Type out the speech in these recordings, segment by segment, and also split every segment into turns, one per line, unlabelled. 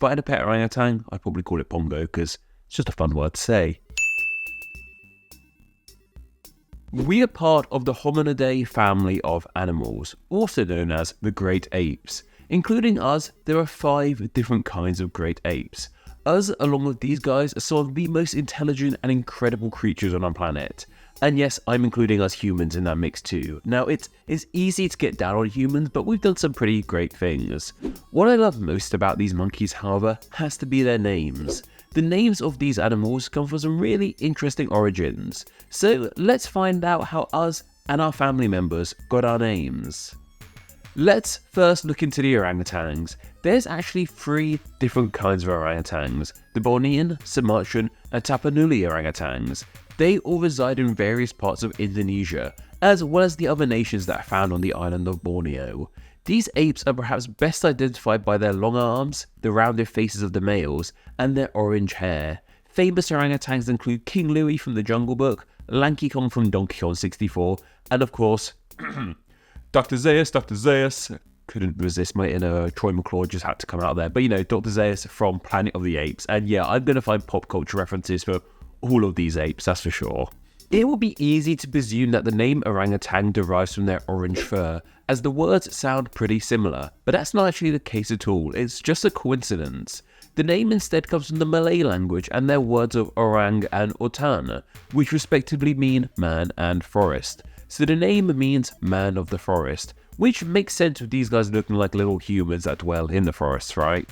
If I had a pet orangutan, I'd probably call it Pongo because it's just a fun word to say. We are part of the Hominidae family of animals, also known as the great apes. Including us, there are 5 different kinds of great apes. Us, along with these guys, are some of the most intelligent and incredible creatures on our planet. And yes, I'm including us humans in that mix too. Now, it's easy to get down on humans, but we've done some pretty great things. What I love most about these monkeys, however, has to be their names. The names of these animals come from some really interesting origins. So let's find out how us and our family members got our names. Let's first look into the orangutans. There's actually 3 different kinds of orangutans: the Bornean, Sumatran, and Tapanuli orangutans. They all reside in various parts of Indonesia, as well as the other nations that are found on the island of Borneo. These apes are perhaps best identified by their long arms, the rounded faces of the males, and their orange hair. Famous orangutans include King Louie from the Jungle Book, Lanky Kong from Donkey Kong 64, and of course, Dr. Zaius. Couldn't resist my inner Troy McClure, just had to come out there. But you know, Dr. Zaius from Planet of the Apes. And yeah, I'm going to find pop culture references for all of these apes, that's for sure. It will be easy to presume that the name orangutan derives from their orange fur, as the words sound pretty similar, but that's not actually the case at all, it's just a coincidence. The name instead comes from the Malay language and their words of orang and utan, which respectively mean man and forest. So the name means man of the forest, which makes sense with these guys looking like little humans that dwell in the forests, right?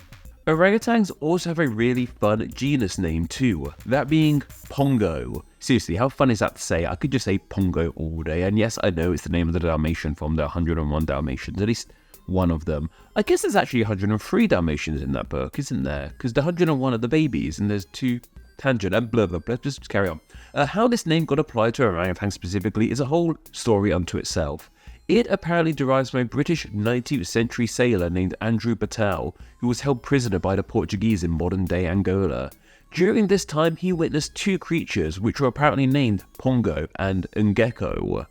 Orangutans also have a really fun genus name too, that being Pongo. Seriously, how fun is that to say? I could just say Pongo all day, and yes, I know it's the name of the Dalmatian from the 101 Dalmatians, at least one of them. I guess there's actually 103 Dalmatians in that book, isn't there? Because the 101 are the babies, and there's 2 tangent and blah blah blah, just carry on. How this name got applied to orangutan specifically is a whole story unto itself. It apparently derives from a British 19th century sailor named Andrew Battelle, who was held prisoner by the Portuguese in modern-day Angola. During this time, he witnessed 2 creatures which were apparently named Pongo and Ngeko.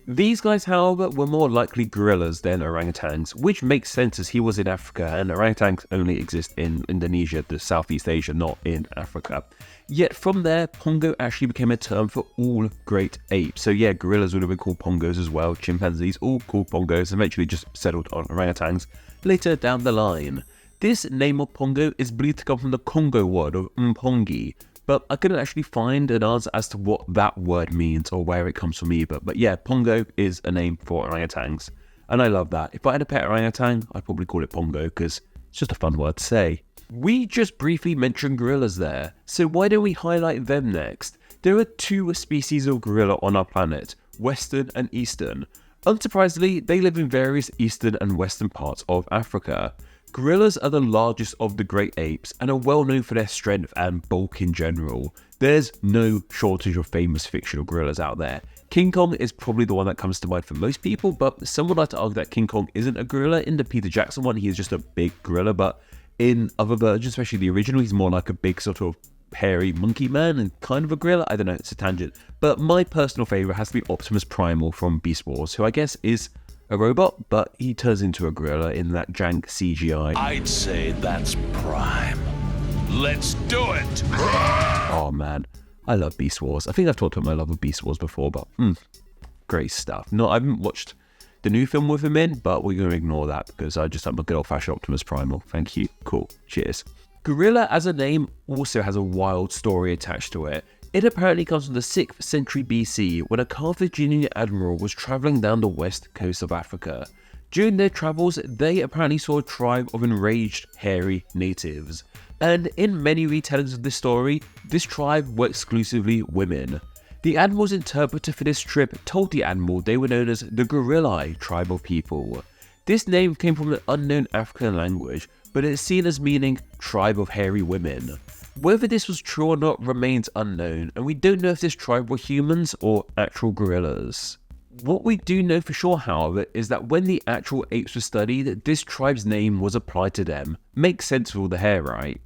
These guys, however, were more likely gorillas than orangutans, which makes sense as he was in Africa and orangutans only exist in Indonesia, the Southeast Asia, not in Africa. Yet from there, Pongo actually became a term for all great apes. So yeah, gorillas would have been called Pongos as well, chimpanzees, all called Pongos, eventually just settled on orangutans later down the line. This name of Pongo is believed to come from the Congo word of mpongi, but I couldn't actually find an answer as to what that word means or where it comes from either. But yeah, Pongo is a name for orangutans, and I love that. If I had a pet orangutan, I'd probably call it Pongo because it's just a fun word to say. We just briefly mentioned gorillas there, so why don't we highlight them next? There are 2 species of gorilla on our planet, Western and Eastern. Unsurprisingly, they live in various eastern and western parts of Africa. Gorillas are the largest of the great apes and are well known for their strength and bulk in general. There's no shortage of famous fictional gorillas out there. King Kong is probably the one that comes to mind for most people, but some would like to argue that King Kong isn't a gorilla. In the Peter Jackson one, he is just a big gorilla, but in other versions, especially the original, he's more like a big sort of hairy monkey man and kind of a gorilla. I don't know, it's a tangent. But my personal favourite has to be Optimus Primal from Beast Wars, who I guess is a robot, but he turns into a gorilla in that jank CGI.
I'd say that's prime. Let's do it!
Oh man, I love Beast Wars. I think I've talked about my love of Beast Wars before, but great stuff. No, I haven't watched the new film with him in, but we're going to ignore that because I just have a good old-fashioned Optimus Primal. Thank you. Cool. Cheers. Gorilla as a name also has a wild story attached to it. It apparently comes from the 6th century BC when a Carthaginian admiral was travelling down the west coast of Africa. During their travels, they apparently saw a tribe of enraged, hairy natives. And in many retellings of this story, this tribe were exclusively women. The admiral's interpreter for this trip told the admiral they were known as the Gorillai tribe of people. This name came from an unknown African language, but it's seen as meaning tribe of hairy women. Whether this was true or not remains unknown, and we don't know if this tribe were humans or actual gorillas. What we do know for sure, however, is that when the actual apes were studied, this tribe's name was applied to them. Makes sense with all the hair, right?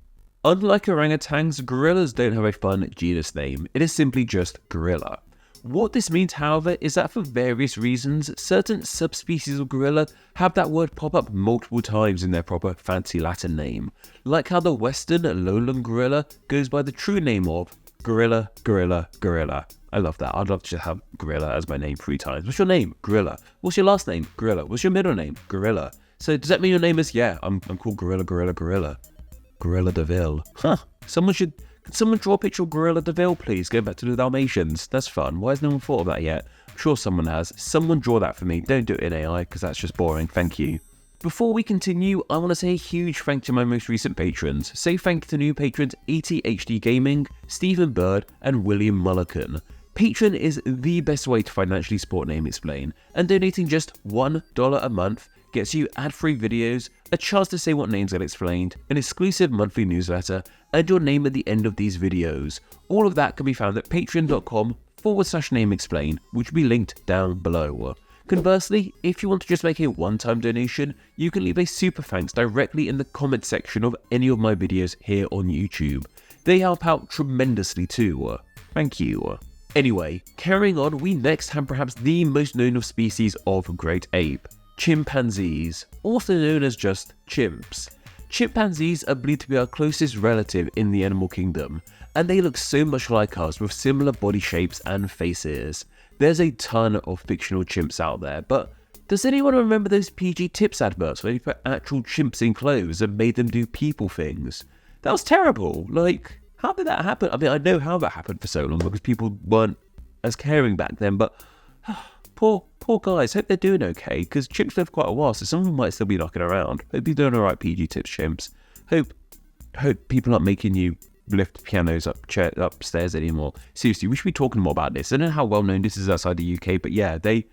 Unlike orangutans, gorillas don't have a fun genus name, it is simply just gorilla. What this means, however, is that for various reasons, certain subspecies of gorilla have that word pop up multiple times in their proper fancy Latin name, like how the western lowland gorilla goes by the true name of gorilla, gorilla, gorilla. I love that. I'd love to have gorilla as my name 3 times. What's your name? Gorilla. What's your last name? Gorilla. What's your middle name? Gorilla. So does that mean your name is, I'm called Gorilla, Gorilla, Gorilla. Gorilla Deville. Huh. Can someone draw a picture of Gorilla Deville, please? Go back to the Dalmatians. That's fun. Why has no one thought of that yet? I'm sure someone has. Someone draw that for me. Don't do it in AI, because that's just boring. Thank you. Before we continue, I want to say a huge thank you to my most recent patrons. Say thank you to new patrons ETHD Gaming, Stephen Bird, and William Mullican. Patreon is the best way to financially support Name Explain, and donating just $1 a month gets you ad-free videos, a chance to say what names get explained, an exclusive monthly newsletter, and your name at the end of these videos. All of that can be found at patreon.com/nameexplain, which will be linked down below. Conversely, if you want to just make a one-time donation, you can leave a super thanks directly in the comment section of any of my videos here on YouTube. They help out tremendously too. Thank you. Anyway, carrying on, we next have perhaps the most known of species of great ape, chimpanzees, also known as just chimps. Chimpanzees are believed to be our closest relative in the animal kingdom, and they look so much like us with similar body shapes and faces. There's a ton of fictional chimps out there, but does anyone remember those PG Tips adverts where they put actual chimps in clothes and made them do people things? That was terrible. Like, how did that happen? I mean, I know how that happened for so long because people weren't as caring back then, but poor guys. Hope they're doing okay, because chimps live quite a while, so some of them might still be knocking around. Hope you're doing alright, PG Tips chimps. Hope people aren't making you lift pianos upstairs anymore. Seriously, we should be talking more about this. I don't know how well known this is outside the UK, but yeah, they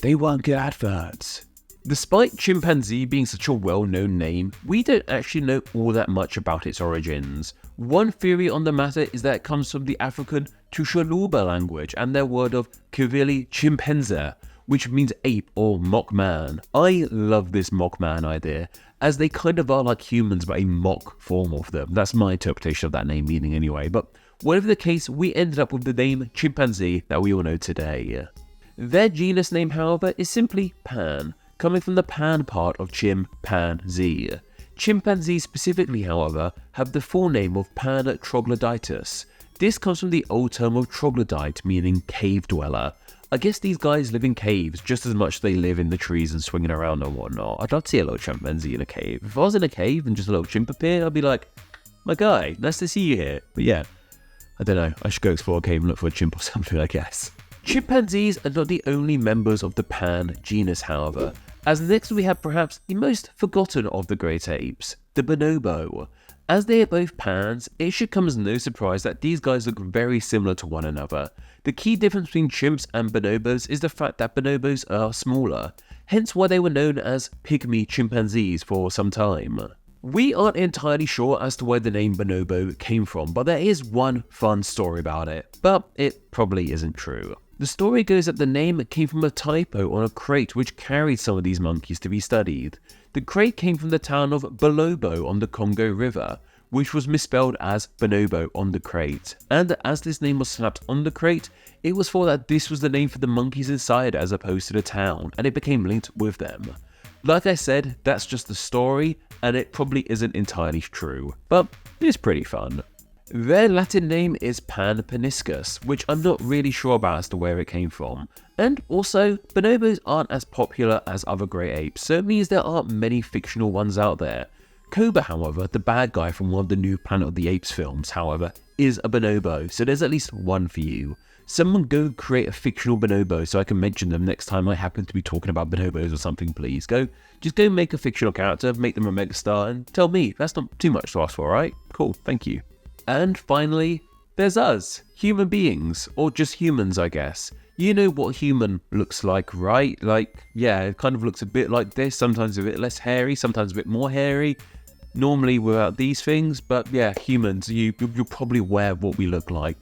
weren't good adverts. Despite chimpanzee being such a well-known name, we don't actually know all that much about its origins. One theory on the matter is that it comes from the African Tushaluba language and their word of Kivili chimpanzee, which means ape or mock man. I love this mock man idea, as they kind of are like humans but a mock form of them. That's my interpretation of that name meaning anyway, but whatever the case, we ended up with the name chimpanzee that we all know today. Their genus name, however, is simply Pan, coming from the pan part of chimpanzee. Chimpanzees specifically, however, have the full name of Pan troglodytes. This comes from the old term of troglodyte, meaning cave dweller. I guess these guys live in caves just as much as they live in the trees and swinging around and whatnot. I'd love to see a little chimpanzee in a cave. If I was in a cave and just a little chimp appeared, I'd be like, my guy, nice to see you here. But yeah, I don't know, I should go explore a cave and look for a chimp or something, I guess. Chimpanzees are not the only members of the Pan genus, however, as next we have perhaps the most forgotten of the great apes, the bonobo. As they are both pans, it should come as no surprise that these guys look very similar to one another. The key difference between chimps and bonobos is the fact that bonobos are smaller, hence why they were known as pygmy chimpanzees for some time. We aren't entirely sure as to where the name bonobo came from, but there is one fun story about it, but it probably isn't true. The story goes that the name came from a typo on a crate which carried some of these monkeys to be studied. The crate came from the town of Bolobo on the Congo River, which was misspelled as bonobo on the crate, and as this name was slapped on the crate, it was thought that this was the name for the monkeys inside as opposed to the town, and it became linked with them. Like I said, that's just the story, and it probably isn't entirely true, but it's pretty fun. Their Latin name is Pan paniscus, which I'm not really sure about as to where it came from. And also, bonobos aren't as popular as other great apes, so it means there aren't many fictional ones out there. Koba, however, the bad guy from one of the new Planet of the Apes films, however, is a bonobo, so there's at least one for you. Someone go create a fictional bonobo so I can mention them next time I happen to be talking about bonobos or something, please. Just go make a fictional character, make them a megastar, and tell me. That's not too much to ask for, right? Cool, thank you. And finally, there's us, human beings, or just humans, I guess. You know what human looks like, right? Like, yeah, it kind of looks a bit like this, sometimes a bit less hairy, sometimes a bit more hairy. Normally without these things, but yeah, humans, you're probably aware of what we look like.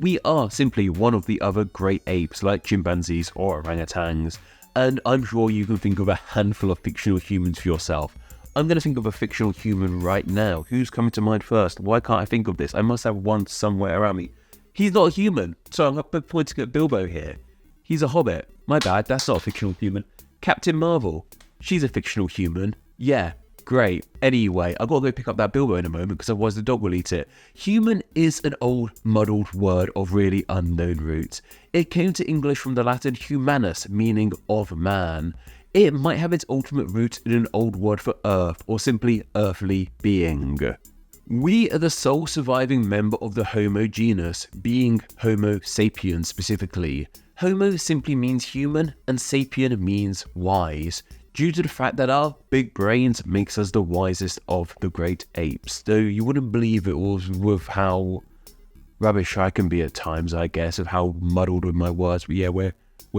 We are simply one of the other great apes, like chimpanzees or orangutans, and I'm sure you can think of a handful of fictional humans for yourself. I'm going to think of a fictional human right now. Who's coming to mind first? Why can't I think of this? I must have one somewhere around me. He's not a human. So I'm pointing at Bilbo here. He's a hobbit. My bad, that's not a fictional human. Captain Marvel. She's a fictional human. Yeah, great. Anyway, I've got to go pick up that Bilbo in a moment because otherwise the dog will eat it. Human is an old, muddled word of really unknown roots. It came to English from the Latin humanus, meaning of man. It might have its ultimate root in an old word for earth, or simply earthly being. We are the sole surviving member of the Homo genus, being Homo sapiens specifically. Homo simply means human, and sapien means wise, due to the fact that our big brains makes us the wisest of the great apes. Though you wouldn't believe it was with how rubbish I can be at times, I guess, of how muddled with my words. But yeah, we're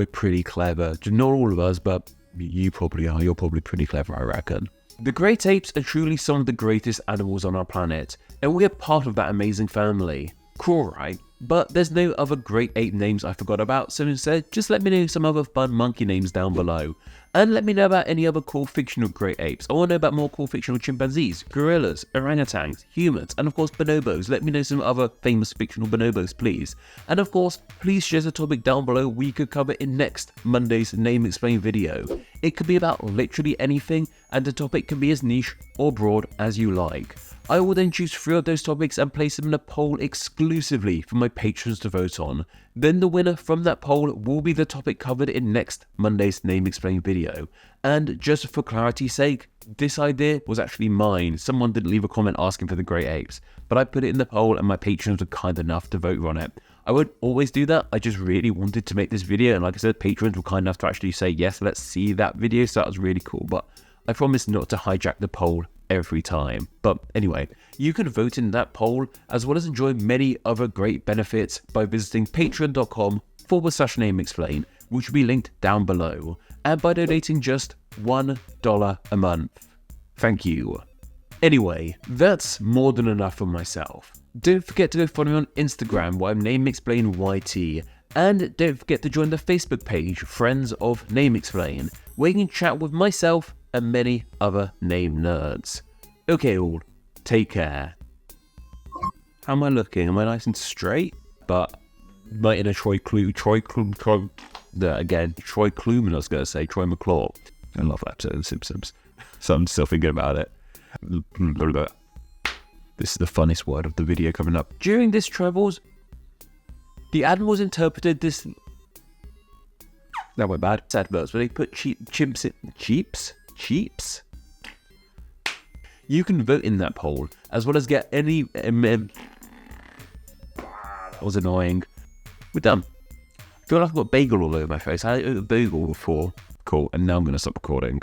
pretty clever. Not all of us, but you probably are. You're probably pretty clever, I reckon. The great apes are truly some of the greatest animals on our planet, and we're part of that amazing family. Cool, right? But there's no other great ape names I forgot about, so instead, just let me know some other fun monkey names down below. And let me know about any other cool fictional great apes. I want to know about more cool fictional chimpanzees, gorillas, orangutans, humans, and of course bonobos. Let me know some other famous fictional bonobos, please. And of course, please share a topic down below we could cover in next Monday's Name Explain video. It could be about literally anything, and the topic can be as niche or broad as you like. I will then choose 3 of those topics and place them in a poll exclusively for my patrons to vote on. Then the winner from that poll will be the topic covered in next Monday's Name Explain video. And just for clarity's sake, this idea was actually mine. Someone didn't leave a comment asking for the great apes, but I put it in the poll and my patrons were kind enough to vote on it. I won't always do that, I just really wanted to make this video, and like I said, patrons were kind enough to actually say yes, let's see that video, so that was really cool. But I promise not to hijack the poll every time. But anyway, you can vote in that poll as well as enjoy many other great benefits by visiting patreon.com/nameexplain, which will be linked down below, and by donating just $1 a month. Thank you. Anyway, that's more than enough for myself. Don't forget to go follow me on Instagram where I'm NameExplainYT, and don't forget to join the Facebook page Friends of Name Explain, where you can chat with myself and many other name nerds. Okay all, take care. How am I looking? Am I nice and straight? But my inner Troy Kluman, I was going to say, Troy McClure. I love that episode of The Simpsons. So I'm still thinking about it. This is the funnest word of the video coming up. During this travels, the animals interpreted this... That went bad. It's adverts, but they put chimps in... Cheaps? You can vote in that poll, as well as get any... That was annoying. We're done. I feel like I've got bagel all over my face. I ate a bagel before. Cool, and now I'm going to stop recording.